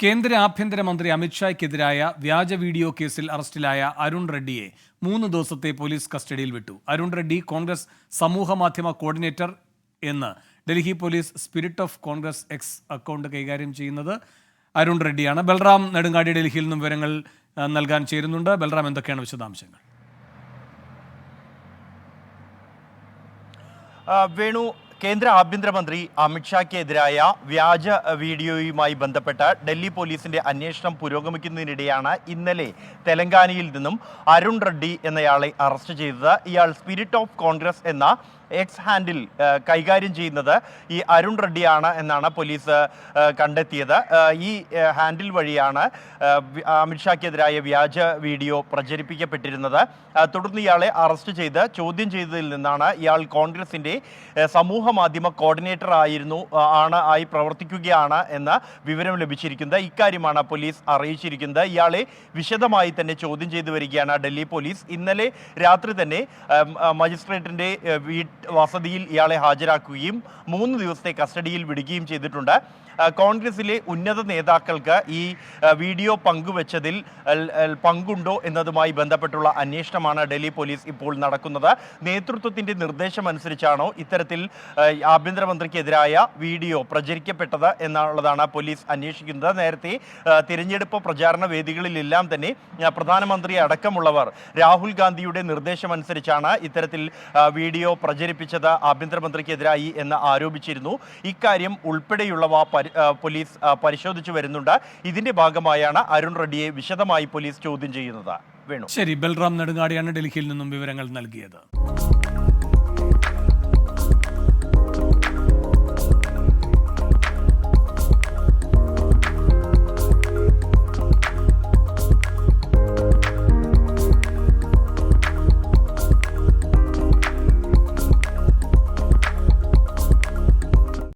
കേന്ദ്ര ആഭ്യന്തരമന്ത്രി അമിത്ഷായ്ക്കെതിരായ വ്യാജ വീഡിയോ കേസിൽ അറസ്റ്റിലായ അരുൺ റെഡ്ഡിയെ 3 ദിവസത്തെ പോലീസ് കസ്റ്റഡിയിൽ വിട്ടു. അരുൺ റെഡ്ഡി കോൺഗ്രസ് സമൂഹമാധ്യമ കോർഡിനേറ്റർ എന്ന് Delhi police spirit of Congress X account കൈകാര്യം ചെയ്യുന്നത് അരുൺ റെഡ്ഡിയാണ്. ബൽറാം നെടുങ്ങാടി ഡൽഹിയിൽ നിന്നും വിവരങ്ങൾ നൽകാൻ ചേരുന്നുണ്ട്. ബൽറാം, എന്തൊക്കെയാണ് വിശദാംശങ്ങൾ? വേണു, കേന്ദ്ര ആഭ്യന്തരമന്ത്രി അമിത്ഷായ്ക്കെതിരായ വ്യാജ വീഡിയോയുമായി ബന്ധപ്പെട്ട് ഡൽഹി പോലീസിന്റെ അന്വേഷണം പുരോഗമിക്കുന്നതിനിടെയാണ് ഇന്നലെ തെലങ്കാനയിൽ നിന്നും അരുൺ റെഡ്ഡി എന്നയാളെ അറസ്റ്റ് ചെയ്തത്. ഇയാൾ സ്പിരിറ്റ് ഓഫ് കോൺഗ്രസ് എന്ന എക്സ് ഹാൻഡിൽ കൈകാര്യം ചെയ്യുന്നത് ഈ അരുൺ റെഡ്ഡിയാണ് എന്നാണ് പോലീസ് കണ്ടെത്തിയത്. ഈ ഹാൻഡിൽ വഴിയാണ് അമിത്ഷായ്ക്കെതിരായ വ്യാജ വീഡിയോ പ്രചരിപ്പിക്കപ്പെട്ടിരുന്നത്. തുടർന്ന് ഇയാളെ അറസ്റ്റ് ചെയ്ത് ചോദ്യം ചെയ്തതിൽ നിന്നാണ് ഇയാൾ കോൺഗ്രസിൻ്റെ സമൂഹ മാധ്യമ കോർഡിനേറ്റർ ആയി പ്രവർത്തിക്കുകയാണ് എന്ന വിവരം ലഭിച്ചിരിക്കുന്നത്. ഇക്കാര്യമാണ് പോലീസ് അറിയിച്ചിരിക്കുന്നത്. ഇയാളെ വിശദമായി തന്നെ ചോദ്യം ചെയ്തു വരികയാണ് ഡൽഹി പോലീസ്. ഇന്നലെ രാത്രി തന്നെ മജിസ്ട്രേറ്റിൻ്റെ വസതിയിൽ ഇയാളെ ഹാജരാക്കുകയും 3 ദിവസത്തെ കസ്റ്റഡിയിൽ വിടുകയും ചെയ്തിട്ടുണ്ട്. കോൺഗ്രസിലെ ഉന്നത നേതാക്കൾക്ക് ഈ വീഡിയോ പങ്കുവച്ചതിൽ പങ്കുണ്ടോ എന്നതുമായി ബന്ധപ്പെട്ടുള്ള അന്വേഷണമാണ് ഡൽഹി പോലീസ് ഇപ്പോൾ നടക്കുന്നത്. നേതൃത്വത്തിൻ്റെ നിർദ്ദേശമനുസരിച്ചാണോ ഇത്തരത്തിൽ ആഭ്യന്തരമന്ത്രിക്കെതിരായ വീഡിയോ പ്രചരിക്കപ്പെട്ടത് എന്നുള്ളതാണ് പോലീസ് അന്വേഷിക്കുന്നത്. നേരത്തെ തിരഞ്ഞെടുപ്പ് പ്രചാരണ വേദികളിലെല്ലാം തന്നെ പ്രധാനമന്ത്രി അടക്കമുള്ളവർ രാഹുൽ ഗാന്ധിയുടെ നിർദ്ദേശമനുസരിച്ചാണ് ഇത്തരത്തിൽ വീഡിയോ പ്രചരിപ്പിച്ചത് ആഭ്യന്തരമന്ത്രിക്കെതിരായി എന്ന് ആരോപിച്ചിരുന്നു. ഇക്കാര്യം ഉൾപ്പെടെയുള്ളവ പോലീസ് പരിശോധിച്ചു വരുന്നുണ്ട്. ഇതിന്റെ ഭാഗമായാണ് അരുൺ റെഡ്ഡിയെ വിശദമായി പോലീസ് ചോദ്യം ചെയ്യുന്നത്. വേണു, ശരി. ബൽറാം നെടുങ്ങാടിയാണ് ഡൽഹിയിൽ നിന്നും വിവരങ്ങൾ നൽകിയത്.